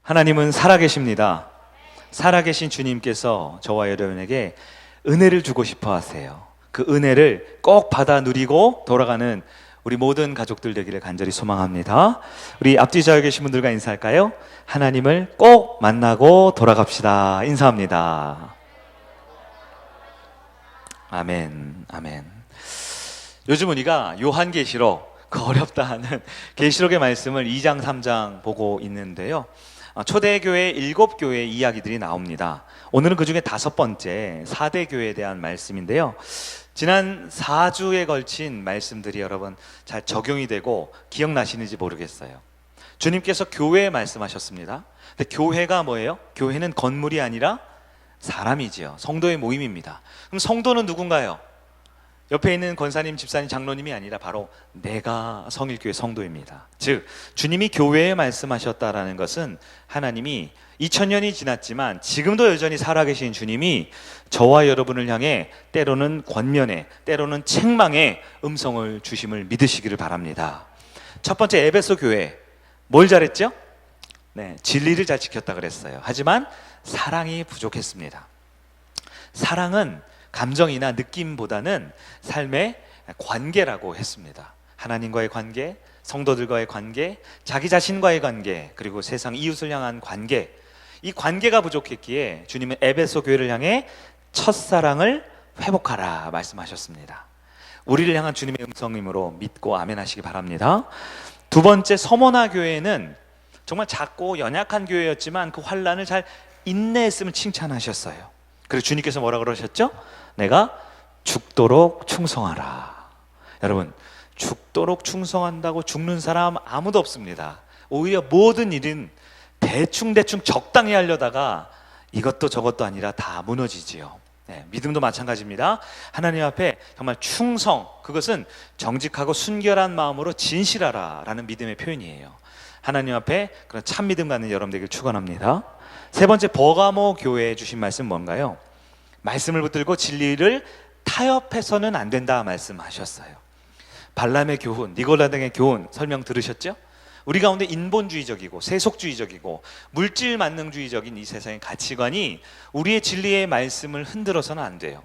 하나님은 살아계십니다. 살아계신 주님께서 저와 여러분에게 은혜를 주고 싶어 하세요. 그 은혜를 꼭 받아 누리고 돌아가는 우리 모든 가족들 되기를 간절히 소망합니다. 우리 앞뒤 좌우에 계신 분들과 인사할까요? 하나님을 꼭 만나고 돌아갑시다. 인사합니다. 아멘, 아멘. 요즘 우리가 요한계시록, 그 어렵다 하는 계시록의 말씀을 2장, 3장 보고 있는데요. 초대교회 7교회의 이야기들이 나옵니다. 오늘은 그 중에 5번째 4대교회에 대한 말씀인데요. 지난 4주에 걸친 말씀들이 여러분 잘 적용이 되고 기억나시는지 모르겠어요. 주님께서 교회에 말씀하셨습니다. 근데 교회가 뭐예요? 교회는 건물이 아니라 사람이지요. 성도의 모임입니다. 그럼 성도는 누군가요? 옆에 있는 권사님, 집사님, 장로님이 아니라 바로 내가 성일교회 성도입니다. 즉 주님이 교회에 말씀하셨다라는 것은 하나님이 2000년이 지났지만 지금도 여전히 살아계신 주님이 저와 여러분을 향해 때로는 권면에, 때로는 책망의 음성을 주심을 믿으시기를 바랍니다. 첫 번째, 에베소 교회 뭘 잘했죠? 네, 진리를 잘 지켰다 그랬어요. 하지만 사랑이 부족했습니다. 사랑은 감정이나 느낌보다는 삶의 관계라고 했습니다. 하나님과의 관계, 성도들과의 관계, 자기 자신과의 관계, 그리고 세상 이웃을 향한 관계, 이 관계가 부족했기에 주님은 에베소 교회를 향해 첫사랑을 회복하라 말씀하셨습니다. 우리를 향한 주님의 음성임으로 믿고 아멘 하시기 바랍니다. 두 번째, 서머나 교회는 정말 작고 연약한 교회였지만 그 환난을 잘 인내했음을 칭찬하셨어요. 그리고 주님께서 뭐라 그러셨죠? 내가 죽도록 충성하라. 여러분, 죽도록 충성한다고 죽는 사람 아무도 없습니다. 오히려 모든 일은 대충 적당히 하려다가 이것도 저것도 아니라 다 무너지지요. 네, 믿음도 마찬가지입니다. 하나님 앞에 정말 충성, 그것은 정직하고 순결한 마음으로 진실하라 라는 믿음의 표현이에요. 하나님 앞에 그런 참 믿음 갖는 여러분 되길 축원합니다. 세 번째, 버가모 교회에 주신 말씀 뭔가요? 말씀을 붙들고 진리를 타협해서는 안 된다 말씀하셨어요. 발람의 교훈, 니골라 등의 교훈 설명 들으셨죠? 우리 가운데 인본주의적이고 세속주의적이고 물질 만능주의적인 이 세상의 가치관이 우리의 진리의 말씀을 흔들어서는 안 돼요.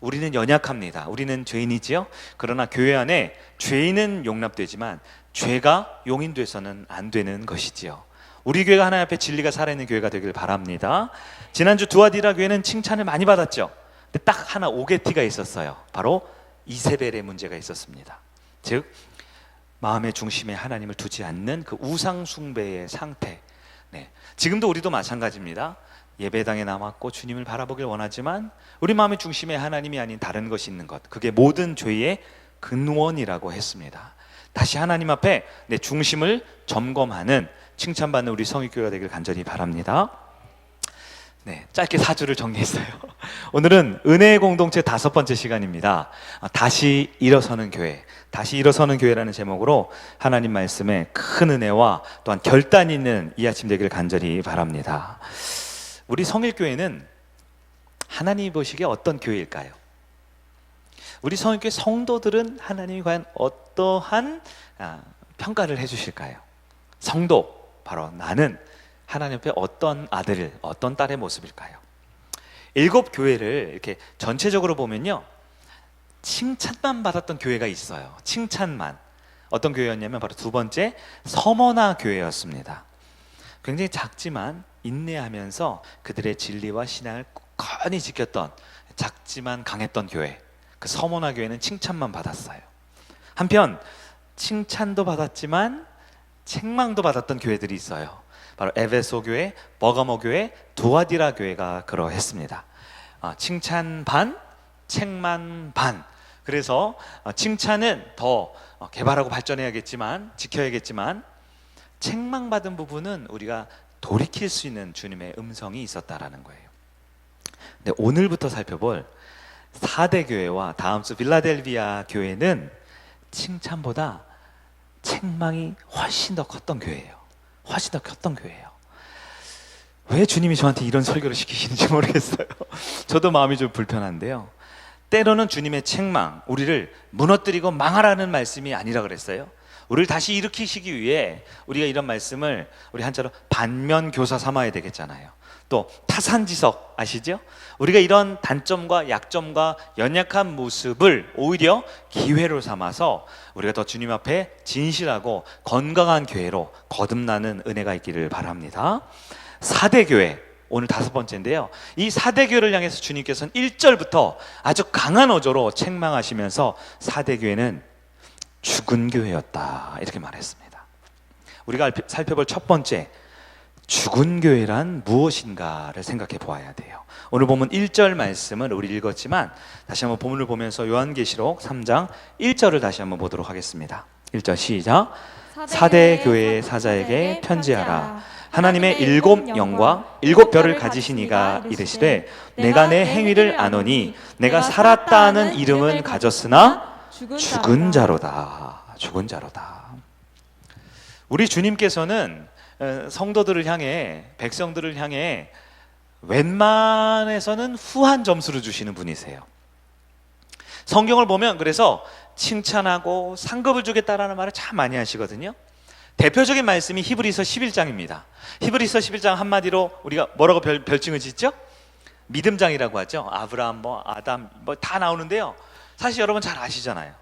우리는 연약합니다. 우리는 죄인이지요. 그러나 교회 안에 죄인은 용납되지만 죄가 용인돼서는 안 되는 것이지요. 우리 교회가 하나님 앞에 진리가 살아있는 교회가 되길 바랍니다. 지난주 두아디라 교회는 칭찬을 많이 받았죠. 근데 딱 하나 오게티가 있었어요. 바로 이세벨의 문제가 있었습니다. 즉 마음의 중심에 하나님을 두지 않는 그 우상 숭배의 상태. 네. 지금도 우리도 마찬가지입니다. 예배당에 남았고 주님을 바라보길 원하지만 우리 마음의 중심에 하나님이 아닌 다른 것이 있는 것, 그게 모든 죄의 근원이라고 했습니다. 다시 하나님 앞에 내 중심을 점검하는 칭찬받는 우리 성일교회가 되길 간절히 바랍니다. 네, 짧게 4주를 정리했어요. 오늘은 은혜의 공동체 5번째 시간입니다. 다시 일어서는 교회, 다시 일어서는 교회라는 제목으로 하나님 말씀에 큰 은혜와 또한 결단 있는 이 아침 되길 간절히 바랍니다. 우리 성일교회는 하나님이 보시기에 어떤 교회일까요? 우리 성일교회 성도들은 하나님이 과연 어떠한 평가를 해주실까요? 성도, 바로 나는 하나님 앞에 어떤 아들, 어떤 딸의 모습일까요? 7교회를 이렇게 전체적으로 보면요, 칭찬만 받았던 교회가 있어요. 칭찬만. 어떤 교회였냐면 바로 두 번째, 서머나 교회였습니다. 굉장히 작지만 인내하면서 그들의 진리와 신앙을 굳건히 지켰던 작지만 강했던 교회, 그 서머나 교회는 칭찬만 받았어요. 한편 칭찬도 받았지만 책망도 받았던 교회들이 있어요. 바로 에베소 교회, 버가모 교회, 두아디라 교회가 그러했습니다. 칭찬 반, 책망 반. 그래서 칭찬은 더 개발하고 발전해야겠지만, 지켜야겠지만, 책망받은 부분은 우리가 돌이킬 수 있는 주님의 음성이 있었다라는 거예요. 근데 오늘부터 살펴볼 4대 교회와 다음 주 빌라델비아 교회는 칭찬보다 책망이 훨씬 더 컸던 교회예요. 훨씬 더 컸던 교회예요. 왜 주님이 저한테 이런 설교를 시키시는지 모르겠어요. 저도 마음이 좀 불편한데요. 때로는 주님의 책망, 우리를 무너뜨리고 망하라는 말씀이 아니라 그랬어요. 우리를 다시 일으키시기 위해 우리가 이런 말씀을 우리 한자로 반면교사 삼아야 되겠잖아요. 또 타산지석 아시죠? 우리가 이런 단점과 약점과 연약한 모습을 오히려 기회로 삼아서 우리가 더 주님 앞에 진실하고 건강한 교회로 거듭나는 은혜가 있기를 바랍니다. 4대 교회, 오늘 5번째인데요. 이 4대 교회를 향해서 주님께서는 1절부터 아주 강한 어조로 책망하시면서 4대 교회는 죽은 교회였다 이렇게 말했습니다. 우리가 살펴볼 첫 번째, 죽은 교회란 무엇인가를 생각해 보아야 돼요. 오늘 본문 1절 말씀을 우리 읽었지만 다시 한번 본문을 보면서 요한계시록 3장 1절을 다시 한번 보도록 하겠습니다. 1절 시작. 4대 교회의 사자에게 편지하라. 하나님의 7 영과 7 별을 가지신 이가 이르시되 내가 내 행위를 아노니 내가 살았다 하는 이름은 가졌으나 죽은 자로다. 죽은 자로다. 우리 주님께서는 성도들을 향해, 백성들을 향해 웬만해서는 후한 점수를 주시는 분이세요. 성경을 보면 그래서 칭찬하고 상급을 주겠다라는 말을 참 많이 하시거든요. 대표적인 말씀이 히브리서 11장입니다. 히브리서 11장 한마디로 우리가 뭐라고 별칭을 짓죠? 믿음장이라고 하죠. 아브라함, 아담 다 나오는데요. 사실 여러분 잘 아시잖아요.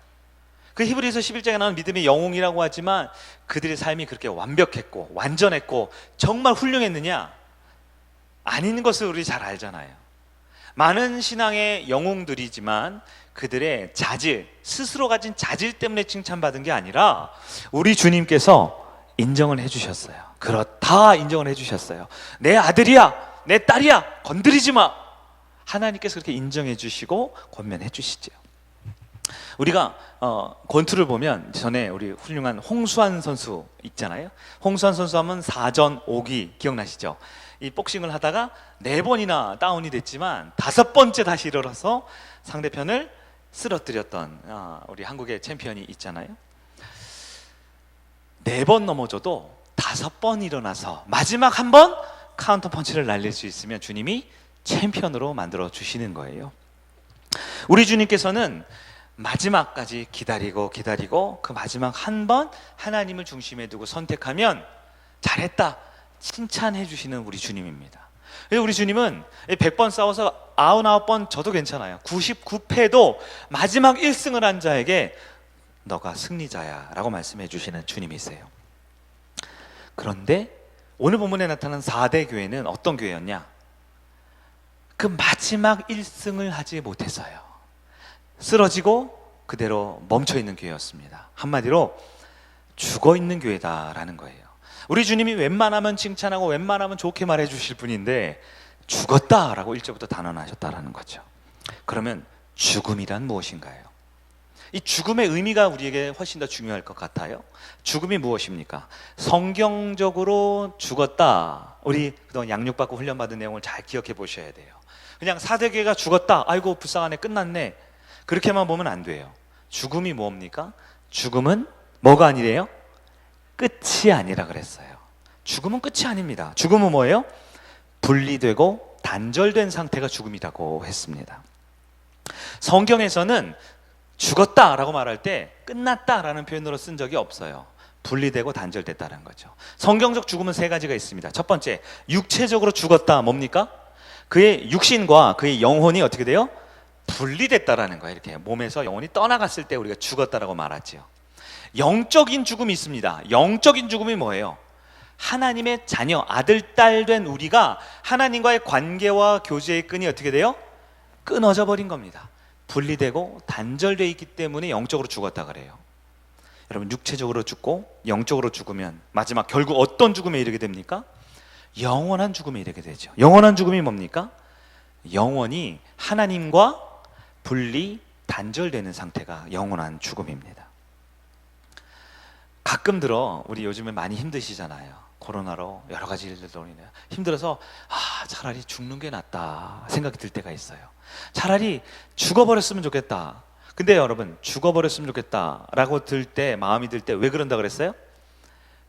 그 히브리서 11장에 나오는 믿음의 영웅이라고 하지만 그들의 삶이 그렇게 완벽했고 완전했고 정말 훌륭했느냐? 아닌 것을 우리 잘 알잖아요. 많은 신앙의 영웅들이지만 그들의 자질, 스스로 가진 자질 때문에 칭찬받은 게 아니라 우리 주님께서 인정을 해주셨어요. 그렇다 인정을 해주셨어요. 내 아들이야, 내 딸이야, 건드리지 마. 하나님께서 그렇게 인정해 주시고 권면해 주시죠. 우리가 권투를 보면 전에 우리 훌륭한 홍수환 선수 있잖아요. 홍수환 선수 하면 4전 5기 기억나시죠? 이 복싱을 하다가 4번이나 다운이 됐지만 5번째 다시 일어나서 상대편을 쓰러뜨렸던 우리 한국의 챔피언이 있잖아요. 4번 넘어져도 5번 일어나서 마지막 한 번 카운터 펀치를 날릴 수 있으면 주님이 챔피언으로 만들어 주시는 거예요. 우리 주님께서는 마지막까지 기다리고 그 마지막 한 번 하나님을 중심에 두고 선택하면 잘했다 칭찬해 주시는 우리 주님입니다. 우리 주님은 100번 싸워서 99번 져도 괜찮아요. 99패도 마지막 1승을 한 자에게 너가 승리자야 라고 말씀해 주시는 주님이세요. 그런데 오늘 본문에 나타난 4대 교회는 어떤 교회였냐? 그 마지막 1승을 하지 못해서요. 쓰러지고 그대로 멈춰있는 교회였습니다. 한마디로 죽어있는 교회다라는 거예요. 우리 주님이 웬만하면 칭찬하고 웬만하면 좋게 말해 주실 분인데 죽었다라고 1절부터 단언하셨다라는 거죠. 그러면 죽음이란 무엇인가요? 이 죽음의 의미가 우리에게 훨씬 더 중요할 것 같아요. 죽음이 무엇입니까? 성경적으로 죽었다. 우리 그동안 양육받고 훈련받은 내용을 잘 기억해 보셔야 돼요. 그냥 4대 교회가 죽었다. 아이고 불쌍하네 끝났네. 그렇게만 보면 안 돼요. 죽음이 뭡니까? 죽음은 뭐가 아니래요? 끝이 아니라 그랬어요. 죽음은 끝이 아닙니다. 죽음은 뭐예요? 분리되고 단절된 상태가 죽음이라고 했습니다. 성경에서는 죽었다라고 말할 때 끝났다라는 표현으로 쓴 적이 없어요. 분리되고 단절됐다는 거죠. 성경적 죽음은 3가지가 있습니다. 첫 번째, 육체적으로 죽었다. 뭡니까? 그의 육신과 그의 영혼이 어떻게 돼요? 분리됐다라는 거예요. 이렇게 몸에서 영혼이 떠나갔을 때 우리가 죽었다라고 말하죠. 영적인 죽음이 있습니다. 영적인 죽음이 뭐예요? 하나님의 자녀, 아들, 딸 된 우리가 하나님과의 관계와 교제의 끈이 어떻게 돼요? 끊어져 버린 겁니다. 분리되고 단절되어 있기 때문에 영적으로 죽었다 그래요. 여러분 육체적으로 죽고 영적으로 죽으면 마지막 결국 어떤 죽음에 이르게 됩니까? 영원한 죽음에 이르게 되죠. 영원한 죽음이 뭡니까? 영원히 하나님과 분리, 단절되는 상태가 영원한 죽음입니다. 가끔 들어 우리 요즘에 많이 힘드시잖아요. 코로나로 여러 가지 일들로 인해 힘들어서 차라리 죽는 게 낫다 생각이 들 때가 있어요. 차라리 죽어버렸으면 좋겠다. 근데 여러분 죽어버렸으면 좋겠다라고 들 때, 마음이 들 때 왜 그런다 그랬어요?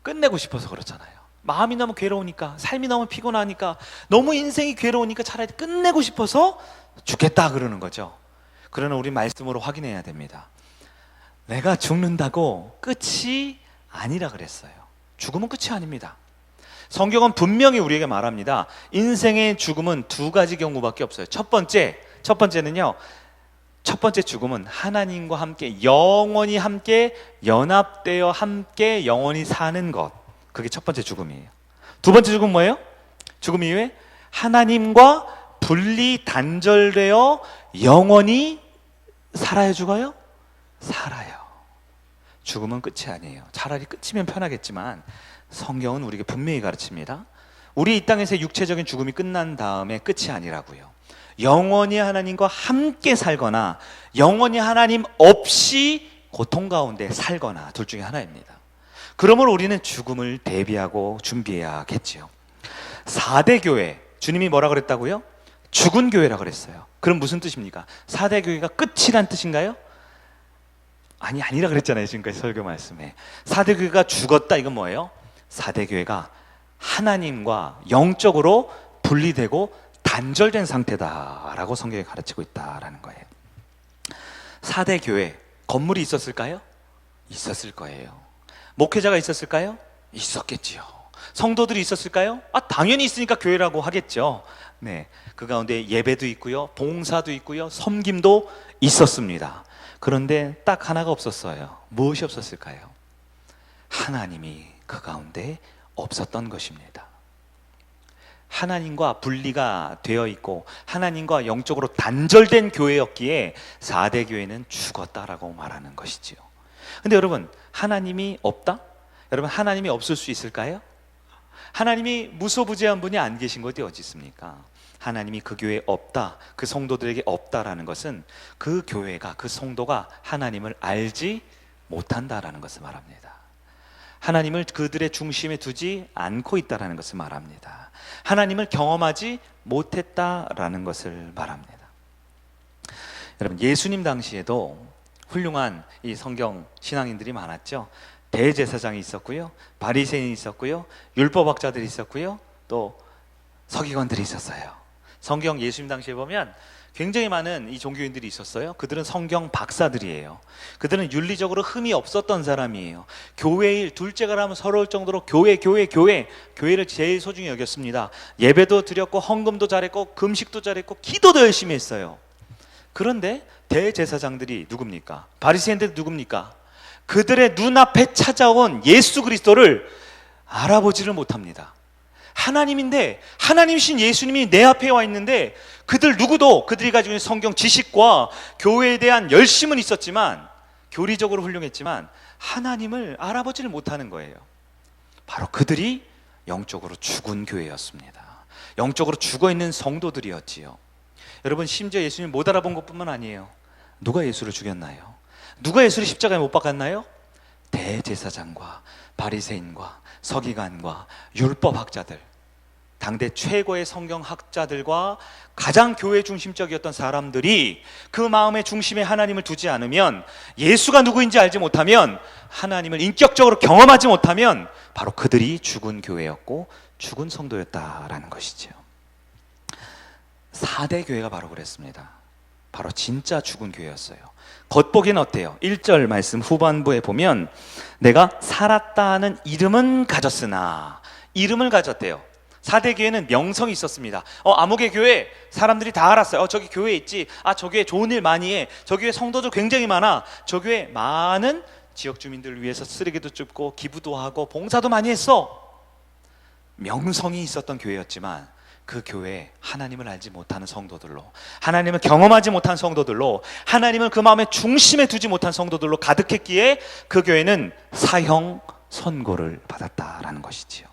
끝내고 싶어서 그렇잖아요. 마음이 너무 괴로우니까, 삶이 너무 피곤하니까, 너무 인생이 괴로우니까 차라리 끝내고 싶어서 죽겠다 그러는 거죠. 그러나 우리 말씀으로 확인해야 됩니다. 내가 죽는다고 끝이 아니라 그랬어요. 죽음은 끝이 아닙니다. 성경은 분명히 우리에게 말합니다. 인생의 죽음은 두 가지 경우밖에 없어요. 첫 번째는요, 첫 번째 죽음은 하나님과 함께 영원히 함께 연합되어 함께 영원히 사는 것, 그게 첫 번째 죽음이에요. 두 번째 죽음은 뭐예요? 죽음 이후에 하나님과 분리 단절되어 영원히 살아요, 죽어요? 살아요. 죽음은 끝이 아니에요. 차라리 끝이면 편하겠지만 성경은 우리에게 분명히 가르칩니다. 우리 이 땅에서 육체적인 죽음이 끝난 다음에 끝이 아니라고요. 영원히 하나님과 함께 살거나 영원히 하나님 없이 고통 가운데 살거나 둘 중에 하나입니다. 그러므로 우리는 죽음을 대비하고 준비해야겠지요. 4대 교회, 주님이 뭐라 그랬다고요? 죽은 교회라 그랬어요. 그럼 무슨 뜻입니까? 4대 교회가 끝이란 뜻인가요? 아니라 그랬잖아요. 지금까지 설교 말씀에 4대 교회가 죽었다, 이건 뭐예요? 4대 교회가 하나님과 영적으로 분리되고 단절된 상태다라고 성경이 가르치고 있다라는 거예요. 4대 교회, 건물이 있었을까요? 있었을 거예요. 목회자가 있었을까요? 있었겠지요. 성도들이 있었을까요? 당연히 있으니까 교회라고 하겠죠. 네, 그 가운데 예배도 있고요, 봉사도 있고요, 섬김도 있었습니다. 그런데 딱 하나가 없었어요. 무엇이 없었을까요? 하나님이 그 가운데 없었던 것입니다. 하나님과 분리가 되어 있고 하나님과 영적으로 단절된 교회였기에 4대 교회는 죽었다라고 말하는 것이지요. 근데 여러분, 하나님이 없다? 여러분, 하나님이 없을 수 있을까요? 하나님이 무소부재한 분이 안 계신 것이 어디 있습니까? 하나님이 그 교회에 없다, 그 성도들에게 없다라는 것은 그 교회가, 그 성도가 하나님을 알지 못한다라는 것을 말합니다. 하나님을 그들의 중심에 두지 않고 있다라는 것을 말합니다. 하나님을 경험하지 못했다라는 것을 말합니다. 여러분, 예수님 당시에도 훌륭한 이 성경 신앙인들이 많았죠. 대제사장이 있었고요, 바리새인이 있었고요, 율법학자들이 있었고요, 또 서기관들이 있었어요. 성경 예수님 당시에 보면 굉장히 많은 이 종교인들이 있었어요. 그들은 성경 박사들이에요. 그들은 윤리적으로 흠이 없었던 사람이에요. 교회 일, 둘째가 하면 서러울 정도로 교회를 제일 소중히 여겼습니다. 예배도 드렸고 헌금도 잘했고 금식도 잘했고 기도도 열심히 했어요. 그런데 대제사장들이 누굽니까? 바리새인들이 누굽니까? 그들의 눈앞에 찾아온 예수 그리스도를 알아보지를 못합니다. 하나님인데, 하나님이신 예수님이 내 앞에 와 있는데 그들 누구도 그들이 가지고 있는 성경 지식과 교회에 대한 열심은 있었지만, 교리적으로 훌륭했지만 하나님을 알아보지를 못하는 거예요. 바로 그들이 영적으로 죽은 교회였습니다. 영적으로 죽어있는 성도들이었지요. 여러분, 심지어 예수님 못 알아본 것뿐만 아니에요. 누가 예수를 죽였나요? 누가 예수를 십자가에 못 박았나요? 대제사장과 바리새인과 서기관과 율법학자들, 당대 최고의 성경학자들과 가장 교회 중심적이었던 사람들이 그 마음의 중심에 하나님을 두지 않으면, 예수가 누구인지 알지 못하면, 하나님을 인격적으로 경험하지 못하면 바로 그들이 죽은 교회였고 죽은 성도였다라는 것이죠. 4대 교회가 바로 그랬습니다. 바로 진짜 죽은 교회였어요. 겉보기는 어때요? 1절 말씀 후반부에 보면 내가 살았다 하는 이름은 가졌으나, 이름을 가졌대요. 4대 교회는 명성이 있었습니다. 아무개 교회 사람들이 다 알았어요. 저기 교회 있지, 저 교회 좋은 일 많이 해, 저 교회 성도들 굉장히 많아, 저 교회 많은 지역 주민들을 위해서 쓰레기도 줍고 기부도 하고 봉사도 많이 했어. 명성이 있었던 교회였지만 그 교회에 하나님을 알지 못하는 성도들로, 하나님을 경험하지 못한 성도들로, 하나님을 그 마음의 중심에 두지 못한 성도들로 가득했기에 그 교회는 사형 선고를 받았다라는 것이지요.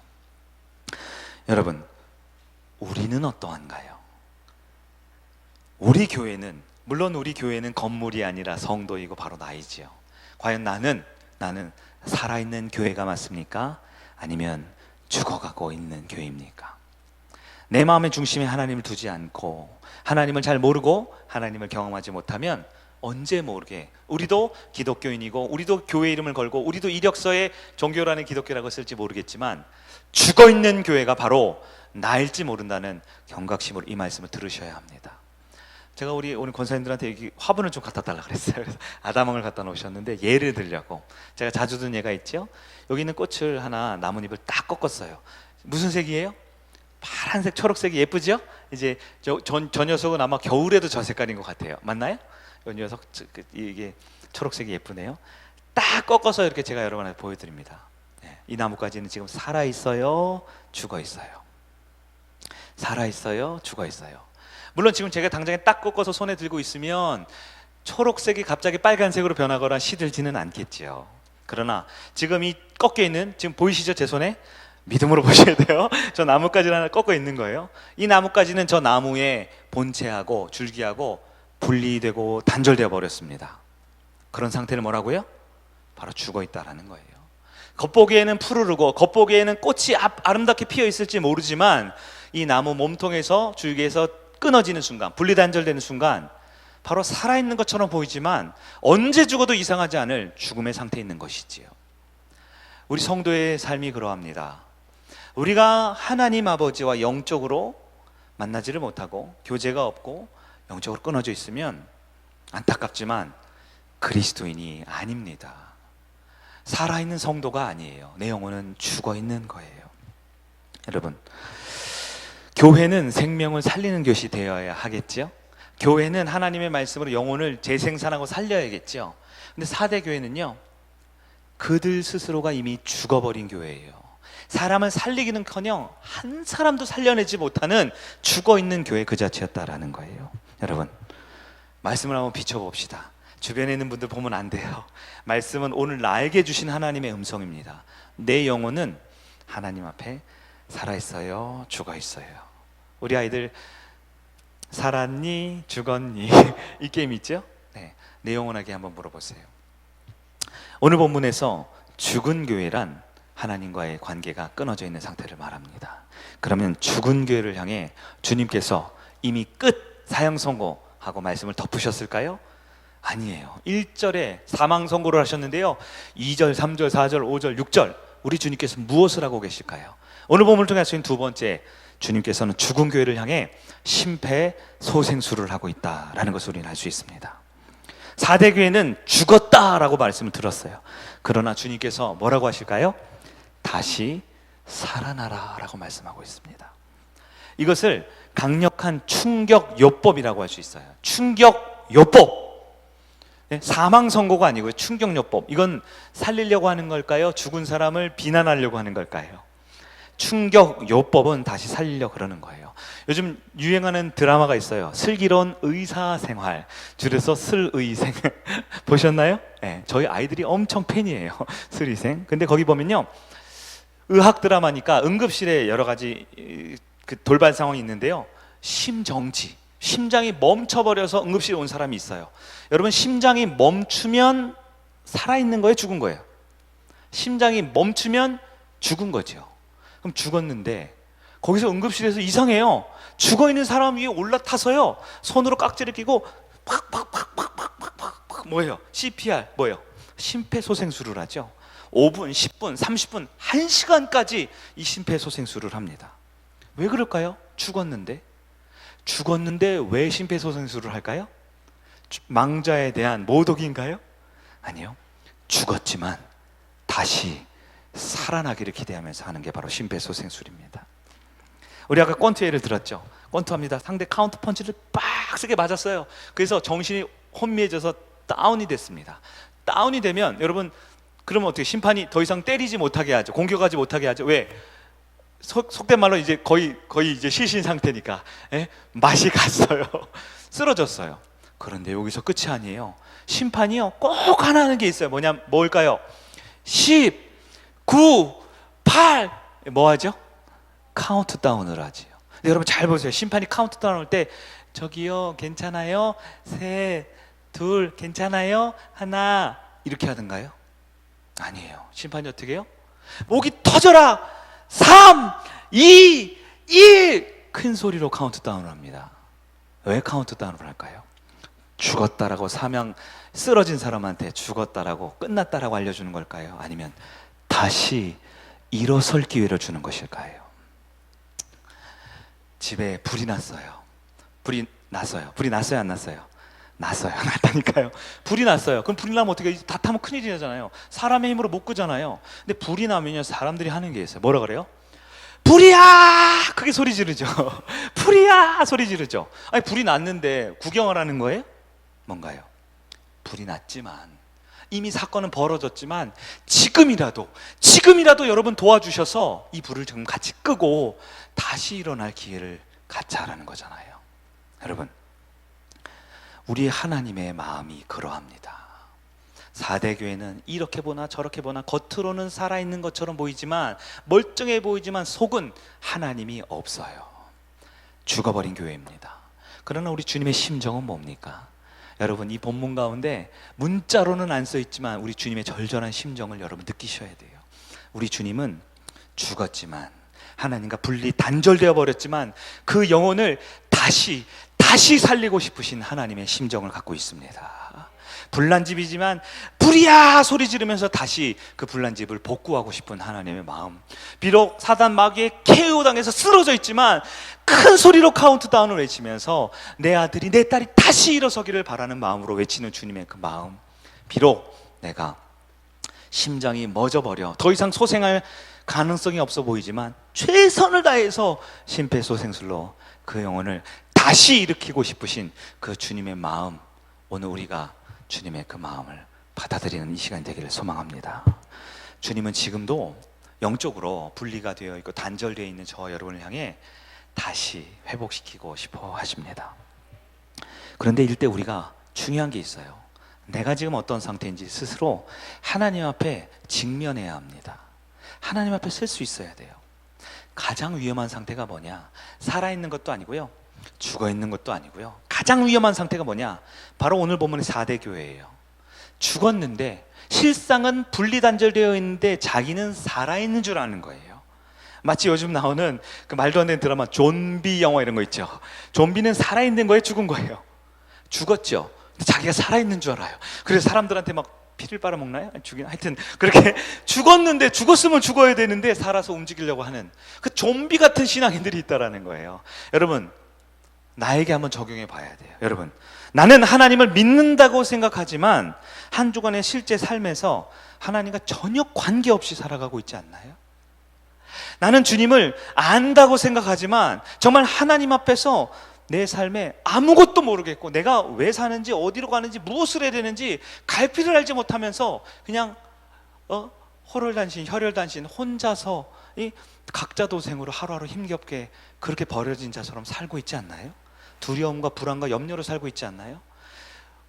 여러분, 우리는 어떠한가요? 우리 교회는, 물론 우리 교회는 건물이 아니라 성도이고 바로 나이지요. 과연 나는 살아있는 교회가 맞습니까? 아니면 죽어가고 있는 교회입니까? 내 마음의 중심에 하나님을 두지 않고 하나님을 잘 모르고 하나님을 경험하지 못하면 언제 모르게 우리도 기독교인이고 우리도 교회 이름을 걸고 우리도 이력서에 종교라는 기독교라고 쓸지 모르겠지만 죽어있는 교회가 바로 나일지 모른다는 경각심으로 이 말씀을 들으셔야 합니다. 제가 우리 오늘 권사님들한테 여기 화분을 좀 갖다 달라 그랬어요. 그래서 아담왕을 갖다 놓으셨는데 예를 들려고 제가 자주 든 예가 있죠. 여기 있는 꽃을 하나 나뭇잎을 딱 꺾었어요. 무슨 색이에요? 파란색, 초록색이 예쁘죠? 이제 저 녀석은 아마 겨울에도 저 색깔인 것 같아요. 맞나요? 이 녀석 이게 초록색이 예쁘네요. 딱 꺾어서 이렇게 제가 여러분한테 보여드립니다. 이 나뭇가지는 지금 살아 있어요, 죽어 있어요. 살아 있어요, 죽어 있어요. 물론 지금 제가 당장에 딱 꺾어서 손에 들고 있으면 초록색이 갑자기 빨간색으로 변하거나 시들지는 않겠지요. 그러나 지금 이 꺾여 있는, 지금 보이시죠? 제 손에? 믿음으로 보셔야 돼요. 저 나뭇가지를 하나 꺾어 있는 거예요. 이 나뭇가지는 저 나무의 본체하고 줄기하고 분리되고 단절되어 버렸습니다. 그런 상태는 뭐라고요? 바로 죽어 있다라는 거예요. 겉보기에는 푸르르고 겉보기에는 꽃이 아름답게 피어 있을지 모르지만 이 나무 몸통에서 줄기에서 끊어지는 순간, 분리단절되는 순간 바로 살아있는 것처럼 보이지만 언제 죽어도 이상하지 않을 죽음의 상태에 있는 것이지요. 우리 성도의 삶이 그러합니다. 우리가 하나님 아버지와 영적으로 만나지를 못하고 교제가 없고 영적으로 끊어져 있으면 안타깝지만 그리스도인이 아닙니다. 살아있는 성도가 아니에요. 내 영혼은 죽어있는 거예요. 여러분, 교회는 생명을 살리는 곳이 되어야 하겠죠. 교회는 하나님의 말씀으로 영혼을 재생산하고 살려야겠죠. 근데 사대 교회는요, 그들 스스로가 이미 죽어버린 교회예요. 사람을 살리기는커녕 한 사람도 살려내지 못하는 죽어있는 교회 그 자체였다라는 거예요. 여러분, 말씀을 한번 비춰봅시다. 주변에 있는 분들 보면 안 돼요. 말씀은 오늘 나에게 주신 하나님의 음성입니다. 내 영혼은 하나님 앞에 살아있어요, 죽어있어요. 우리 아이들 살았니? 죽었니? 이 게임 있죠? 네, 내 영혼에게 한번 물어보세요. 오늘 본문에서 죽은 교회란 하나님과의 관계가 끊어져 있는 상태를 말합니다. 그러면 죽은 교회를 향해 주님께서 이미 끝, 사형 선고하고 말씀을 덮으셨을까요? 아니에요. 1절에 사망 선고를 하셨는데요, 2절, 3절, 4절, 5절, 6절 우리 주님께서 무엇을 하고 계실까요? 오늘 본문을 통해 할 수 있는 두 번째, 주님께서는 죽은 교회를 향해 심폐소생술을 하고 있다라는 것을 우리는 알 수 있습니다. 4대 교회는 죽었다라고 말씀을 들었어요. 그러나 주님께서 뭐라고 하실까요? 다시 살아나라 라고 말씀하고 있습니다. 이것을 강력한 충격요법이라고 할 수 있어요. 충격요법. 사망 선고가 아니고요, 충격요법. 이건 살리려고 하는 걸까요? 죽은 사람을 비난하려고 하는 걸까요? 충격요법은 다시 살리려고 그러는 거예요. 요즘 유행하는 드라마가 있어요. 슬기로운 의사생활, 줄여서 슬의생. 보셨나요? 네, 저희 아이들이 엄청 팬이에요. 슬의생. 근데 거기 보면요, 의학 드라마니까 응급실에 여러 가지 그 돌발 상황이 있는데요, 심정지, 심장이 멈춰버려서 응급실에 온 사람이 있어요. 여러분, 심장이 멈추면 살아있는 거예요, 죽은 거예요? 심장이 멈추면 죽은 거죠. 그럼 죽었는데 거기서 응급실에서 이상해요. 죽어있는 사람 위에 올라타서요, 손으로 깍지를 끼고 팍팍팍팍팍팍팍, 뭐예요? CPR, 뭐예요? 심폐소생술을 하죠. 5분, 10분, 30분, 1시간까지 이 심폐소생술을 합니다. 왜 그럴까요? 죽었는데 왜 심폐소생술을 할까요? 망자에 대한 모독인가요? 아니요. 죽었지만 다시 살아나기를 기대하면서 하는 게 바로 심폐소생술입니다. 우리 아까 권투 예를 들었죠. 권투합니다. 상대 카운터 펀치를 빡세게 맞았어요. 그래서 정신이 혼미해져서 다운이 됐습니다. 다운이 되면 여러분, 그러면 어떻게, 심판이 더 이상 때리지 못하게 하죠. 공격하지 못하게 하죠. 왜? 속된 말로 이제 거의 이제 실신 상태니까, 맛이 갔어요. 쓰러졌어요. 그런데 여기서 끝이 아니에요. 심판이요, 꼭 하나 하는 게 있어요. 뭘까요? 10, 9, 8, 뭐 하죠? 카운트다운을 하지요. 여러분 잘 보세요. 심판이 카운트다운 할 때, 저기요, 괜찮아요? 셋, 둘, 괜찮아요? 하나, 이렇게 하던가요? 아니에요. 심판이 어떻게 해요? 목이 터져라! 3, 2, 1! 큰 소리로 카운트다운을 합니다. 왜 카운트다운을 할까요? 죽었다라고 쓰러진 사람한테 죽었다라고, 끝났다라고 알려주는 걸까요? 아니면 다시 일어설 기회를 주는 것일까요? 집에 불이 났어요. 불이 났어요. 불이 났어요, 안 났어요? 났어요. 났다니까요. 불이 났어요. 그럼 불이 나면 어떻게, 다 타면 큰일이 나잖아요. 사람의 힘으로 못 끄잖아요. 근데 불이 나면요, 사람들이 하는 게 있어요. 뭐라 그래요? 불이야! 크게 소리 지르죠. 불이야! 소리 지르죠. 아니, 불이 났는데 구경을 하는 거예요? 뭔가요? 불이 났지만, 이미 사건은 벌어졌지만 지금이라도 여러분 도와주셔서 이 불을 좀 같이 끄고 다시 일어날 기회를 갖자라는 거잖아요. 여러분, 우리 하나님의 마음이 그러합니다. 4대 교회는 이렇게 보나 저렇게 보나 겉으로는 살아있는 것처럼 보이지만, 멀쩡해 보이지만 속은 하나님이 없어요. 죽어버린 교회입니다. 그러나 우리 주님의 심정은 뭡니까? 여러분, 이 본문 가운데 문자로는 안 써있지만 우리 주님의 절절한 심정을 여러분 느끼셔야 돼요. 우리 주님은 죽었지만, 하나님과 분리 단절되어 버렸지만 그 영혼을 다시 살리고 싶으신 하나님의 심정을 갖고 있습니다. 불난 집이지만 불이야 소리 지르면서 다시 그 불난 집을 복구하고 싶은 하나님의 마음. 비록 사단 마귀의 KO당해서 쓰러져 있지만 큰 소리로 카운트다운을 외치면서 내 아들이 내 딸이 다시 일어서기를 바라는 마음으로 외치는 주님의 그 마음. 비록 내가 심장이 멎어버려 더 이상 소생할 가능성이 없어 보이지만 최선을 다해서 심폐소생술로 그 영혼을 다시 일으키고 싶으신 그 주님의 마음, 오늘 우리가 주님의 그 마음을 받아들이는 이 시간이 되기를 소망합니다. 주님은 지금도 영적으로 분리가 되어 있고 단절되어 있는 저와 여러분을 향해 다시 회복시키고 싶어 하십니다. 그런데 이때 우리가 중요한 게 있어요. 내가 지금 어떤 상태인지 스스로 하나님 앞에 직면해야 합니다. 하나님 앞에 설 수 있어야 돼요. 가장 위험한 상태가 뭐냐? 살아있는 것도 아니고요, 죽어있는 것도 아니고요, 가장 위험한 상태가 뭐냐? 바로 오늘 본문의 4대 교회예요. 죽었는데 실상은 분리단절되어 있는데 자기는 살아있는 줄 아는 거예요. 마치 요즘 나오는 그 말도 안 되는 드라마 좀비 영화 이런 거 있죠. 좀비는 살아있는 거예요, 죽은 거예요? 죽었죠. 근데 자기가 살아있는 줄 알아요. 그래서 사람들한테 막 피를 빨아먹나요? 하여튼 그렇게 죽었는데, 죽었으면 죽어야 되는데 살아서 움직이려고 하는 그 좀비 같은 신앙인들이 있다라는 거예요. 여러분, 나에게 한번 적용해 봐야 돼요. 여러분, 나는 하나님을 믿는다고 생각하지만 한 주간의 실제 삶에서 하나님과 전혀 관계없이 살아가고 있지 않나요? 나는 주님을 안다고 생각하지만 정말 하나님 앞에서 내 삶에 아무것도 모르겠고 내가 왜 사는지, 어디로 가는지, 무엇을 해야 되는지 갈피를 알지 못하면서 그냥 혈혈단신 혼자서 이 각자도생으로 하루하루 힘겹게 그렇게 버려진 자처럼 살고 있지 않나요? 두려움과 불안과 염려로 살고 있지 않나요?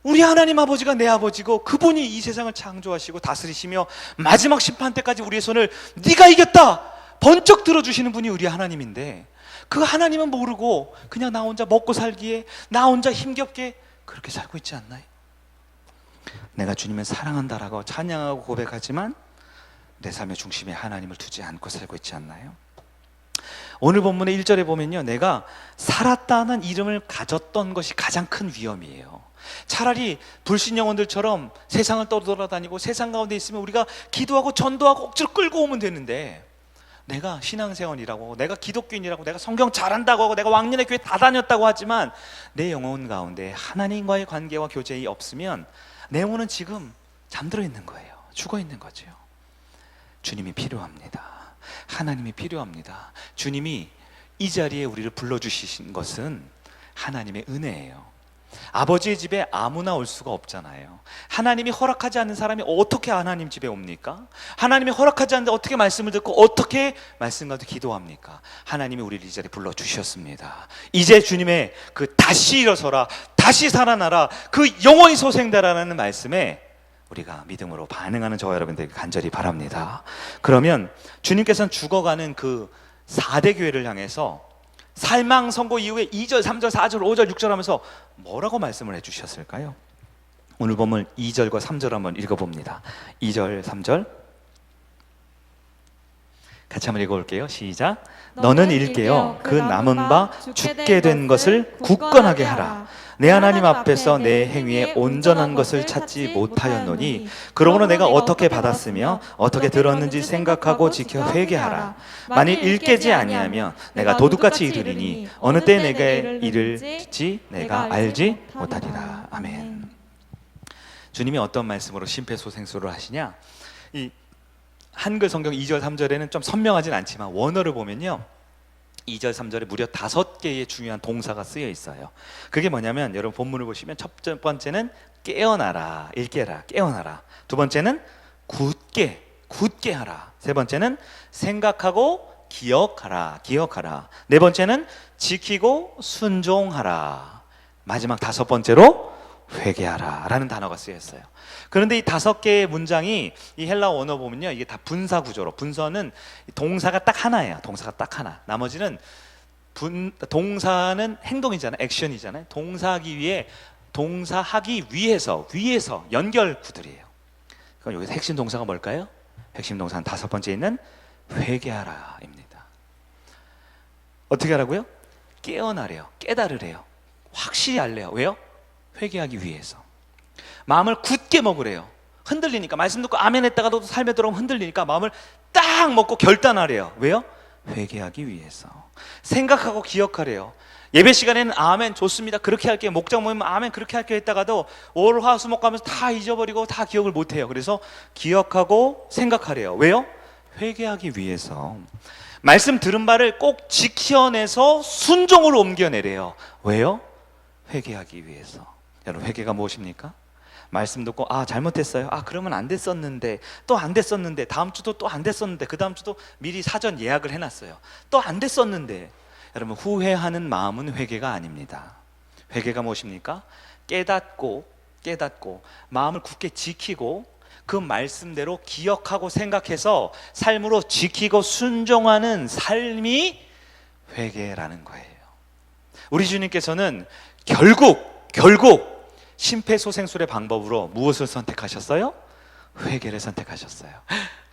우리 하나님 아버지가 내 아버지고 그분이 이 세상을 창조하시고 다스리시며 마지막 심판 때까지 우리의 손을 네가 이겼다 번쩍 들어주시는 분이 우리 하나님인데, 그 하나님은 모르고 그냥 나 혼자 먹고 살기에 나 혼자 힘겹게 그렇게 살고 있지 않나요? 내가 주님을 사랑한다라고 찬양하고 고백하지만 내 삶의 중심에 하나님을 두지 않고 살고 있지 않나요? 오늘 본문의 1절에 보면요, 내가 살았다는 이름을 가졌던 것이 가장 큰 위험이에요. 차라리 불신 영혼들처럼 세상을 떠돌아다니고 세상 가운데 있으면 우리가 기도하고 전도하고 억지로 끌고 오면 되는데, 내가 신앙생활이라고, 내가 기독교인이라고, 내가 성경 잘한다고 하고 내가 왕년에 교회 다 다녔다고 하지만 내 영혼 가운데 하나님과의 관계와 교제가 없으면 내 영혼은 지금 잠들어 있는 거예요. 죽어 있는 거죠. 주님이 필요합니다. 하나님이 필요합니다. 주님이 이 자리에 우리를 불러주신 것은 하나님의 은혜예요. 아버지의 집에 아무나 올 수가 없잖아요. 하나님이 허락하지 않는 사람이 어떻게 하나님 집에 옵니까? 하나님이 허락하지 않는데 어떻게 말씀을 듣고 어떻게 말씀 가운데 기도합니까? 하나님이 우리를 이 자리에 불러주셨습니다. 이제 주님의 그 다시 일어서라, 다시 살아나라, 그 영원히 소생되라는 말씀에 우리가 믿음으로 반응하는 저와 여러분들에게 간절히 바랍니다. 그러면 주님께서는 죽어가는 그 4대 교회를 향해서 살망 선고 이후에 2절, 3절, 4절, 5절, 6절 하면서 뭐라고 말씀을 해주셨을까요? 오늘 보면 2절과 3절 한번 읽어봅니다. 2절, 3절. 같이 한번 읽어볼게요. 시작. 너는 일깨어 그 남은 바 죽게 된 것을 굳건하게 하라. 내 하나님 앞에서 내 행위에 온전한 것을 찾지 못하였노니 그러므로 내가 어떻게 받았으며 어떻게 들었는지 생각하고 지켜 회개하라. 만일 일깨지 아니하면 내가 도둑같이 이르리니 어느 때 내게 이를지 내가 알지 못하리라. 아멘. 주님이 어떤 말씀으로 심폐소생술을 하시냐? 이 한글 성경 2절 3절에는 좀 선명하진 않지만 원어를 보면요, 2절 3절에 무려 5개의 중요한 동사가 쓰여 있어요. 그게 뭐냐면 여러분 본문을 보시면 첫 번째는 깨어나라, 일깨라, 깨어나라. 두 번째는 굳게 하라. 세 번째는 생각하고 기억하라, 기억하라. 네 번째는 지키고 순종하라. 마지막 5번째로 회개하라 라는 단어가 쓰여 있어요. 그런데 이 5개의 문장이 이 헬라어 원어 보면요, 이게 다 분사 구조로, 분서는 동사가 딱 하나예요. 동사가 딱 하나. 나머지는 동사는 행동이잖아요. 액션이잖아요. 동사하기 위해서 연결 구들이에요. 그럼 여기서 핵심 동사가 뭘까요? 핵심 동사는 5번째 있는 회개하라입니다. 어떻게 하라고요? 깨어나래요. 깨달으래요. 확실히 알래요. 왜요? 회개하기 위해서. 마음을 굳게 먹으래요. 흔들리니까, 말씀 듣고 아멘 했다가도 삶에 들어오면 흔들리니까 마음을 딱 먹고 결단하래요. 왜요? 회개하기 위해서. 생각하고 기억하래요. 예배 시간에는 아멘 좋습니다, 그렇게 할게요, 목장 모이면 아멘 그렇게 할게요 했다가도 월, 화, 수, 목 가면서 다 잊어버리고 다 기억을 못해요. 그래서 기억하고 생각하래요. 왜요? 회개하기 위해서. 말씀 들은 바를 꼭 지켜내서 순종으로 옮겨내래요. 왜요? 회개하기 위해서. 여러분, 회개가 무엇입니까? 말씀 듣고 잘못했어요, 그러면 안 됐었는데, 또 안 됐었는데, 다음 주도 또 안 됐었는데, 그 다음 주도 미리 사전 예약을 해놨어요, 또 안 됐었는데. 여러분, 후회하는 마음은 회개가 아닙니다. 회개가 무엇입니까? 깨닫고 마음을 굳게 지키고 그 말씀대로 기억하고 생각해서 삶으로 지키고 순종하는 삶이 회개라는 거예요. 우리 주님께서는 결국 심폐소생술의 방법으로 무엇을 선택하셨어요? 회개를 선택하셨어요.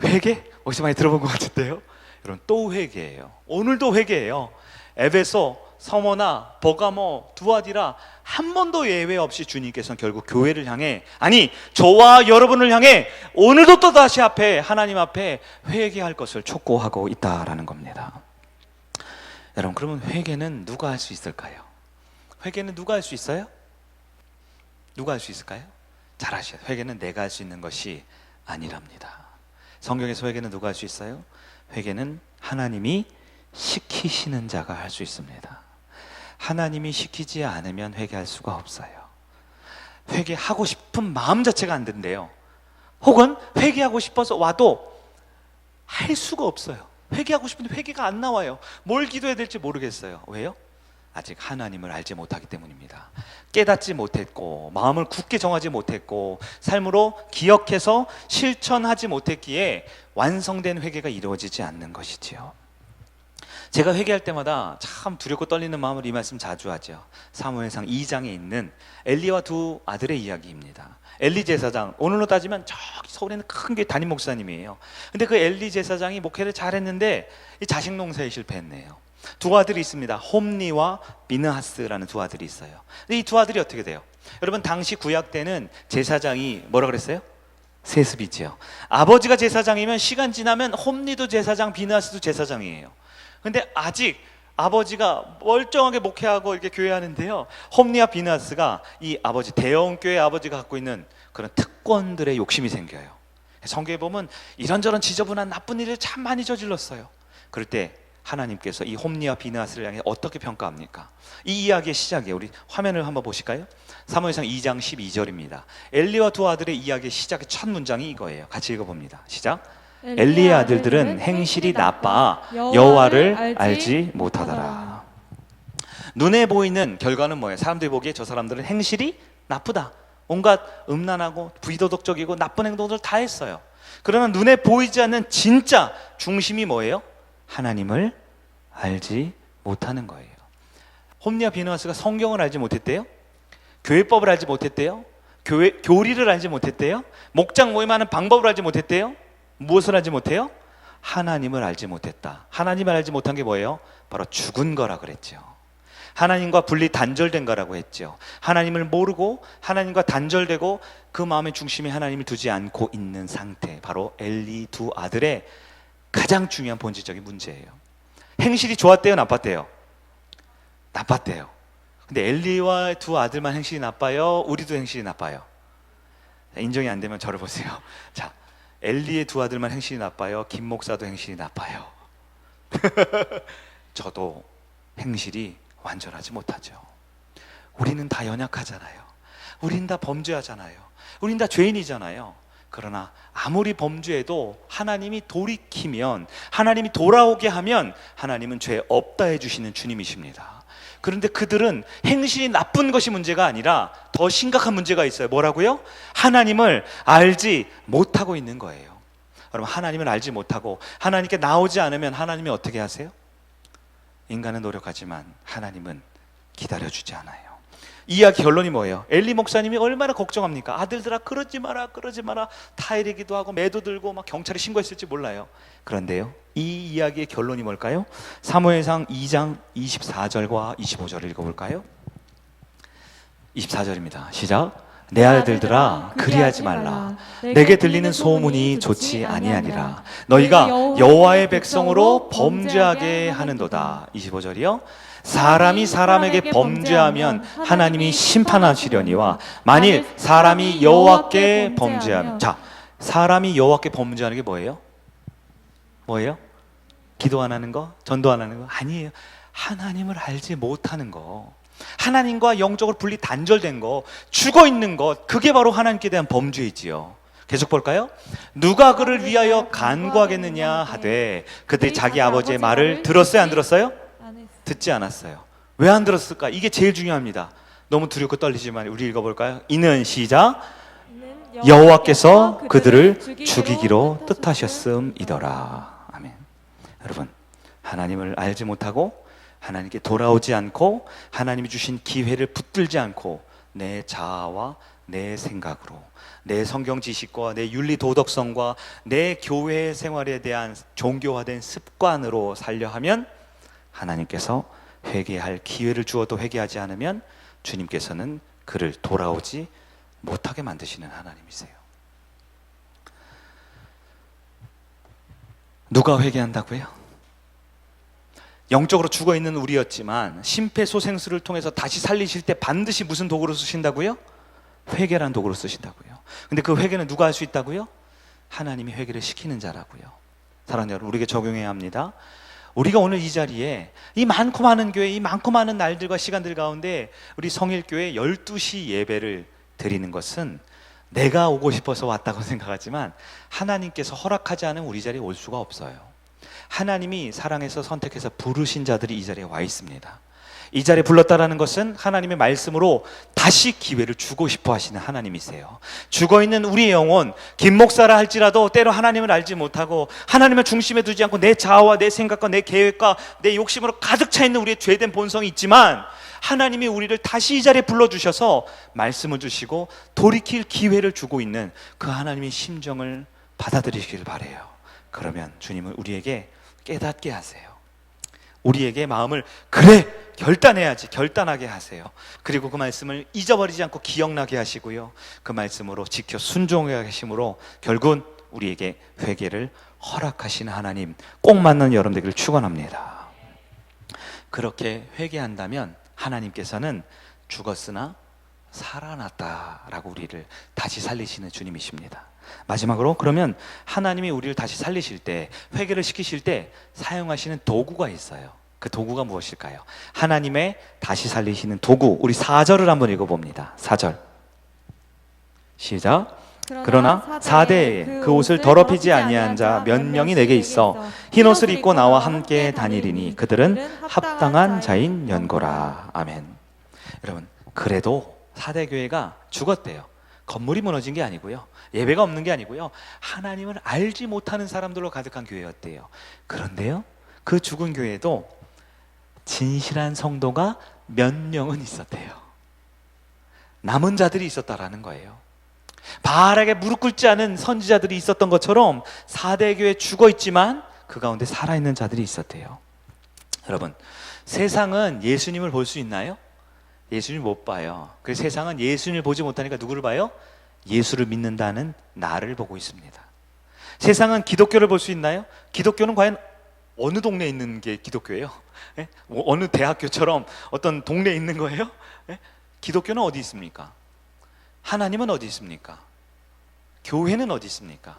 회개? 어디서 많이 들어본 것 같은데요? 여러분, 또 회개예요. 오늘도 회개예요. 에베소, 서머나, 버가모, 두아디라 한 번도 예외 없이 주님께서는 결국 교회를 향해, 아니 저와 여러분을 향해 오늘도 또다시 하나님 앞에 회개할 것을 촉구하고 있다라는 겁니다. 여러분, 그러면 회개는 누가 할 수 있을까요? 회개는 누가 할 수 있어요? 누가 할 수 있을까요? 잘 아셔야 돼요. 회개는 내가 할 수 있는 것이 아니랍니다. 성경에서 회개는 누가 할 수 있어요? 회개는 하나님이 시키시는 자가 할 수 있습니다. 하나님이 시키지 않으면 회개할 수가 없어요. 회개하고 싶은 마음 자체가 안 든대요. 혹은 회개하고 싶어서 와도 할 수가 없어요. 회개하고 싶은데 회개가 안 나와요. 뭘 기도해야 될지 모르겠어요. 왜요? 아직 하나님을 알지 못하기 때문입니다. 깨닫지 못했고, 마음을 굳게 정하지 못했고, 삶으로 기억해서 실천하지 못했기에 완성된 회개가 이루어지지 않는 것이지요. 제가 회개할 때마다 참 두렵고 떨리는 마음으로 이 말씀 자주 하죠. 사무엘상 2장에 있는 엘리와 두 아들의 이야기입니다. 엘리 제사장, 오늘로 따지면 저기 서울에 있는 큰 교회 담임 목사님이에요. 근데 그 엘리 제사장이 목회를 잘했는데 이 자식 농사에 실패했네요. 두 아들이 있습니다. 홈니와 비느하스라는 두 아들이 있어요. 근데 이 두 아들이 어떻게 돼요? 여러분, 당시 구약 때는 제사장이 뭐라 그랬어요? 세습이지요. 아버지가 제사장이면 시간 지나면 홈니도 제사장, 비느하스도 제사장이에요. 근데 아직 아버지가 멀쩡하게 목회하고 이렇게 교회하는데요, 홈니와 비느하스가 이 아버지, 대형교회 아버지가 갖고 있는 그런 특권들의 욕심이 생겨요. 성경에 보면 이런저런 지저분한 나쁜 일을 참 많이 저질렀어요. 그럴 때 하나님께서 이 홈니와 비느하스를 향해 어떻게 평가합니까? 이 이야기의 시작이에요. 우리 화면을 한번 보실까요? 사무엘상 2장 12절입니다. 엘리와 두 아들의 이야기의 시작의 첫 문장이 이거예요. 같이 읽어봅니다. 시작. 엘리의 아들들은 행실이 나빠 여호와를 알지 못하더라. 눈에 보이는 결과는 뭐예요? 사람들이 보기에 저 사람들은 행실이 나쁘다, 온갖 음란하고 부도덕적이고 나쁜 행동들을 다 했어요. 그러나 눈에 보이지 않는 진짜 중심이 뭐예요? 하나님을 알지 못하는 거예요. 홈니와 비느하스가 성경을 알지 못했대요? 교회법을 알지 못했대요? 교리를 알지 못했대요? 목장 모임하는 방법을 알지 못했대요? 무엇을 알지 못해요? 하나님을 알지 못했다. 하나님을 알지 못한 게 뭐예요? 바로 죽은 거라 그랬죠. 하나님과 분리 단절된 거라고 했죠. 하나님을 모르고 하나님과 단절되고 그 마음의 중심에 하나님을 두지 않고 있는 상태, 바로 엘리 두 아들의 가장 중요한 본질적인 문제예요. 행실이 좋았대요, 나빴대요? 나빴대요. 근데 엘리와 두 아들만 행실이 나빠요? 우리도 행실이 나빠요? 인정이 안 되면 저를 보세요. 자, 엘리의 두 아들만 행실이 나빠요? 김 목사도 행실이 나빠요? 저도 행실이 완전하지 못하죠. 우리는 다 연약하잖아요. 우리는 다 범죄하잖아요. 우리는 다 죄인이잖아요. 그러나 아무리 범죄해도 하나님이 돌이키면, 하나님이 돌아오게 하면 하나님은 죄 없다 해주시는 주님이십니다. 그런데 그들은 행실이 나쁜 것이 문제가 아니라 더 심각한 문제가 있어요. 뭐라고요? 하나님을 알지 못하고 있는 거예요. 여러분, 하나님을 알지 못하고 하나님께 나오지 않으면 하나님이 어떻게 하세요? 인간은 노력하지만 하나님은 기다려주지 않아요. 이 이야기 결론이 뭐예요? 엘리 목사님이 얼마나 걱정합니까? 아들들아, 그러지 마라, 그러지 마라. 타이르기도 하고 매도 들고 막 경찰에 신고했을지 몰라요. 그런데요, 이 이야기의 결론이 뭘까요? 사무엘상 2장 24절과 25절을 읽어볼까요? 24절입니다. 시작. 내 아들들아, 그리하지 말라. 내게 들리는 소문이 좋지 아니하니라. 너희가 여호와의 백성으로 범죄하게 하는도다. 25절이요. 사람이 사람에게 범죄하면 하나님이 심판하시려니와 만일 사람이 여호와께 범죄하면, 자, 사람이 여호와께 범죄하는 게 뭐예요? 뭐예요? 기도 안 하는 거? 전도 안 하는 거? 아니에요. 하나님을 알지 못하는 거, 하나님과 영적으로 분리 단절된 거, 죽어 있는 것, 그게 바로 하나님께 대한 범죄이지요. 계속 볼까요? 누가 그를 위하여 간구하겠느냐 하되 그들이 자기 아버지의 말을 들었어요, 안 들었어요? 듣지 않았어요. 왜 안 들었을까? 이게 제일 중요합니다. 너무 두렵고 떨리지만 우리 읽어볼까요? 이는 시작, 여호와께서 그들을 죽이기로 뜻하셨음이더라. 아멘. 여러분, 하나님을 알지 못하고 하나님께 돌아오지 않고 하나님이 주신 기회를 붙들지 않고 내 자아와 내 생각으로, 내 성경 지식과 내 윤리 도덕성과 내 교회 생활에 대한 종교화된 습관으로 살려 하면 하나님께서 회개할 기회를 주어도 회개하지 않으면 주님께서는 그를 돌아오지 못하게 만드시는 하나님이세요. 누가 회개한다고요? 영적으로 죽어있는 우리였지만 심폐소생술을 통해서 다시 살리실 때 반드시 무슨 도구로 쓰신다고요? 회개란 도구로 쓰신다고요. 근데 그 회개는 누가 할 수 있다고요? 하나님이 회개를 시키는 자라고요. 사랑하는 여러분, 우리에게 적용해야 합니다. 우리가 오늘 이 자리에 이 많고 많은 교회, 이 많고 많은 날들과 시간들 가운데 우리 성일교회 12시 예배를 드리는 것은 내가 오고 싶어서 왔다고 생각하지만 하나님께서 허락하지 않으면 우리 자리에 올 수가 없어요. 하나님이 사랑해서 선택해서 부르신 자들이 이 자리에 와 있습니다. 이 자리에 불렀다라는 것은 하나님의 말씀으로 다시 기회를 주고 싶어 하시는 하나님이세요. 죽어있는 우리의 영혼, 김 목사라 할지라도 때로 하나님을 알지 못하고 하나님을 중심에 두지 않고 내 자아와 내 생각과 내 계획과 내 욕심으로 가득 차 있는 우리의 죄된 본성이 있지만 하나님이 우리를 다시 이 자리에 불러주셔서 말씀을 주시고 돌이킬 기회를 주고 있는 그 하나님의 심정을 받아들이시길 바라요. 그러면 주님은 우리에게 깨닫게 하세요. 우리에게 마음을 그래 결단해야지 결단하게 하세요. 그리고 그 말씀을 잊어버리지 않고 기억나게 하시고요, 그 말씀으로 지켜 순종하게 하심으로 결국은 우리에게 회개를 허락하시는 하나님 꼭 만나는 여러분 되기를 축원합니다. 그렇게 회개한다면 하나님께서는 죽었으나 살아났다라고 우리를 다시 살리시는 주님이십니다. 마지막으로, 그러면 하나님이 우리를 다시 살리실 때, 회개를 시키실 때 사용하시는 도구가 있어요. 그 도구가 무엇일까요? 하나님의 다시 살리시는 도구, 우리 4절을 한번 읽어봅니다. 4절 시작. 그러나 사대에 그 옷을 더럽히지 아니한 자 몇 명이 내게 있어 흰옷을 입고 나와 함께 다니리니 그들은 합당한 자인 연고라. 아멘. 여러분, 그래도 사대교회가 죽었대요. 건물이 무너진 게 아니고요, 예배가 없는 게 아니고요, 하나님을 알지 못하는 사람들로 가득한 교회였대요. 그런데요, 그 죽은 교회에도 진실한 성도가 몇 명은 있었대요. 남은 자들이 있었다라는 거예요. 바알에게 무릎 꿇지 않은 선지자들이 있었던 것처럼 사대교회 죽어 있지만 그 가운데 살아있는 자들이 있었대요. 여러분, 세상은 예수님을 볼 수 있나요? 예수님을 못 봐요. 그래서 세상은 예수님을 보지 못하니까 누구를 봐요? 예수를 믿는다는 나를 보고 있습니다. 세상은 기독교를 볼 수 있나요? 기독교는 과연 어느 동네에 있는 게 기독교예요? 예? 어느 대학교처럼 어떤 동네에 있는 거예요? 예? 기독교는 어디 있습니까? 하나님은 어디 있습니까? 교회는 어디 있습니까?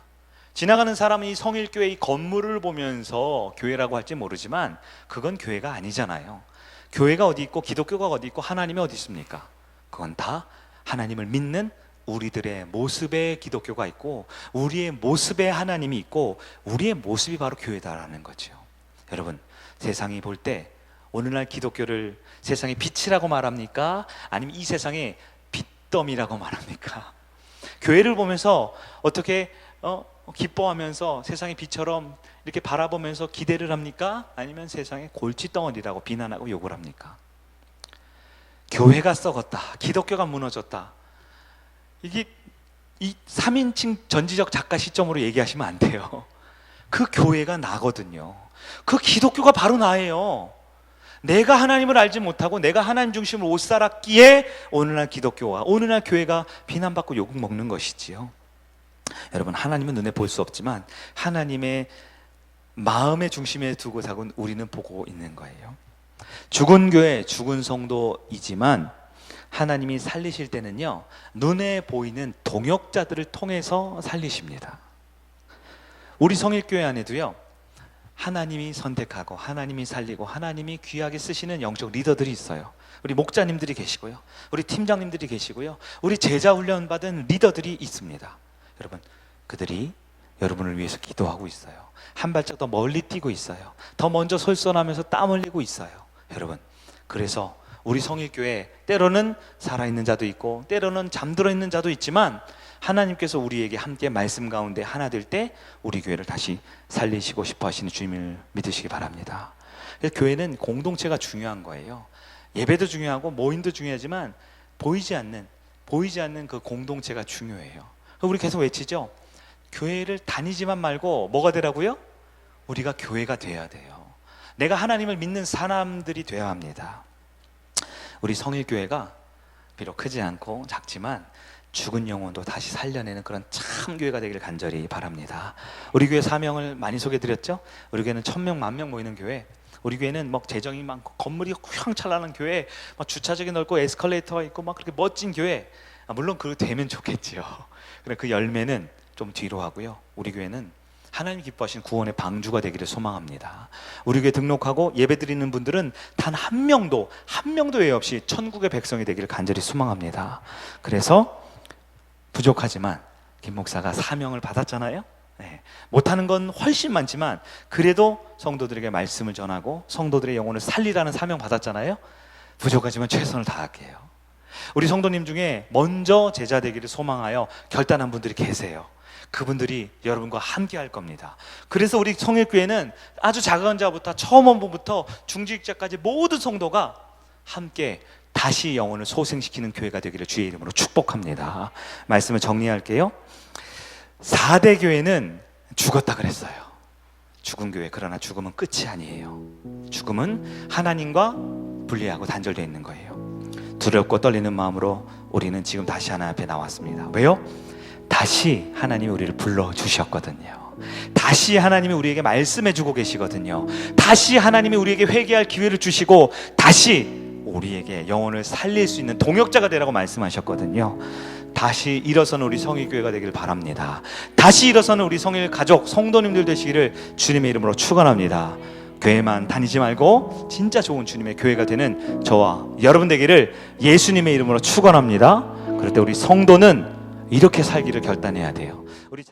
지나가는 사람은 이 성일교회 이 건물을 보면서 교회라고 할지 모르지만 그건 교회가 아니잖아요. 교회가 어디 있고 기독교가 어디 있고 하나님이 어디 있습니까? 그건 다 하나님을 믿는 우리들의 모습에 기독교가 있고 우리의 모습에 하나님이 있고 우리의 모습이 바로 교회다라는 거죠. 여러분, 세상이 볼 때 오늘날 기독교를 세상의 빛이라고 말합니까? 아니면 이 세상의 빛더미라고 말합니까? 교회를 보면서 어떻게 기뻐하면서 세상의 빛처럼 이렇게 바라보면서 기대를 합니까? 아니면 세상의 골칫덩어리라고 비난하고 욕을 합니까? 교회가 썩었다, 기독교가 무너졌다, 이게 이 3인칭 전지적 작가 시점으로 얘기하시면 안 돼요. 그 교회가 나거든요. 그 기독교가 바로 나예요. 내가 하나님을 알지 못하고 내가 하나님 중심으로 옷 살았기에 오늘날 기독교와 오늘날 교회가 비난받고 욕을 먹는 것이지요. 여러분, 하나님은 눈에 볼 수 없지만 하나님의 마음의 중심에 두고 살고 우리는 보고 있는 거예요. 죽은 교회, 죽은 성도이지만 하나님이 살리실 때는요, 눈에 보이는 동역자들을 통해서 살리십니다. 우리 성일교회 안에도요, 하나님이 선택하고 하나님이 살리고 하나님이 귀하게 쓰시는 영적 리더들이 있어요. 우리 목자님들이 계시고요, 우리 팀장님들이 계시고요, 우리 제자 훈련 받은 리더들이 있습니다. 여러분, 그들이 여러분을 위해서 기도하고 있어요. 한 발짝 더 멀리 뛰고 있어요. 더 먼저 솔선하면서 땀 흘리고 있어요. 여러분, 그래서 우리 성일교회 때로는 살아있는 자도 있고 때로는 잠들어 있는 자도 있지만 하나님께서 우리에게 함께 말씀 가운데 하나 될 때 우리 교회를 다시 살리시고 싶어 하시는 주님을 믿으시기 바랍니다. 그래서 교회는 공동체가 중요한 거예요. 예배도 중요하고 모임도 중요하지만 보이지 않는 그 공동체가 중요해요. 우리 계속 외치죠. 교회를 다니지만 말고 뭐가 되라고요? 우리가 교회가 돼야 돼요. 내가 하나님을 믿는 사람들이 되어야 합니다. 우리 성일교회가 비록 크지 않고 작지만 죽은 영혼도 다시 살려내는 그런 참 교회가 되기를 간절히 바랍니다. 우리 교회 사명을 많이 소개해드렸죠? 우리 교회는 1000명, 10,000명 모이는 교회. 우리 교회는 막 재정이 많고 건물이 휘황찬란한 교회, 막 주차장이 넓고 에스컬레이터가 있고 막 그렇게 멋진 교회. 물론 그거 되면 좋겠지요. 그래, 그 열매는 좀 뒤로 하고요. 우리 교회는 하나님 기뻐하신 구원의 방주가 되기를 소망합니다. 우리 교회 등록하고 예배드리는 분들은 단 한 명도 예외 없이 천국의 백성이 되기를 간절히 소망합니다. 그래서 부족하지만 김 목사가 사명을 받았잖아요. 네. 못하는 건 훨씬 많지만 그래도 성도들에게 말씀을 전하고 성도들의 영혼을 살리라는 사명 받았잖아요. 부족하지만 최선을 다할게요. 우리 성도님 중에 먼저 제자 되기를 소망하여 결단한 분들이 계세요. 그분들이 여러분과 함께 할 겁니다. 그래서 우리 성일교회는 아주 작은 자부터 처음 온 분부터 중직자까지 모든 성도가 함께 다시 영혼을 소생시키는 교회가 되기를 주의 이름으로 축복합니다. 말씀을 정리할게요. 4대 교회는 죽었다 그랬어요. 죽은 교회. 그러나 죽음은 끝이 아니에요. 죽음은 하나님과 분리하고 단절되어 있는 거예요. 두렵고 떨리는 마음으로 우리는 지금 다시 하나님 앞에 나왔습니다. 왜요? 다시 하나님이 우리를 불러주셨거든요. 다시 하나님이 우리에게 말씀해 주고 계시거든요. 다시 하나님이 우리에게 회개할 기회를 주시고 다시 우리에게 영혼을 살릴 수 있는 동역자가 되라고 말씀하셨거든요. 다시 일어서는 우리 성일교회가 되길 바랍니다. 다시 일어서는 우리 성일 가족, 성도님들 되시기를 주님의 이름으로 축원합니다. 교회만 다니지 말고 진짜 좋은 주님의 교회가 되는 저와 여러분 되기를 예수님의 이름으로 축원합니다. 그럴 때 우리 성도는 이렇게 살기를 결단해야 돼요. 우리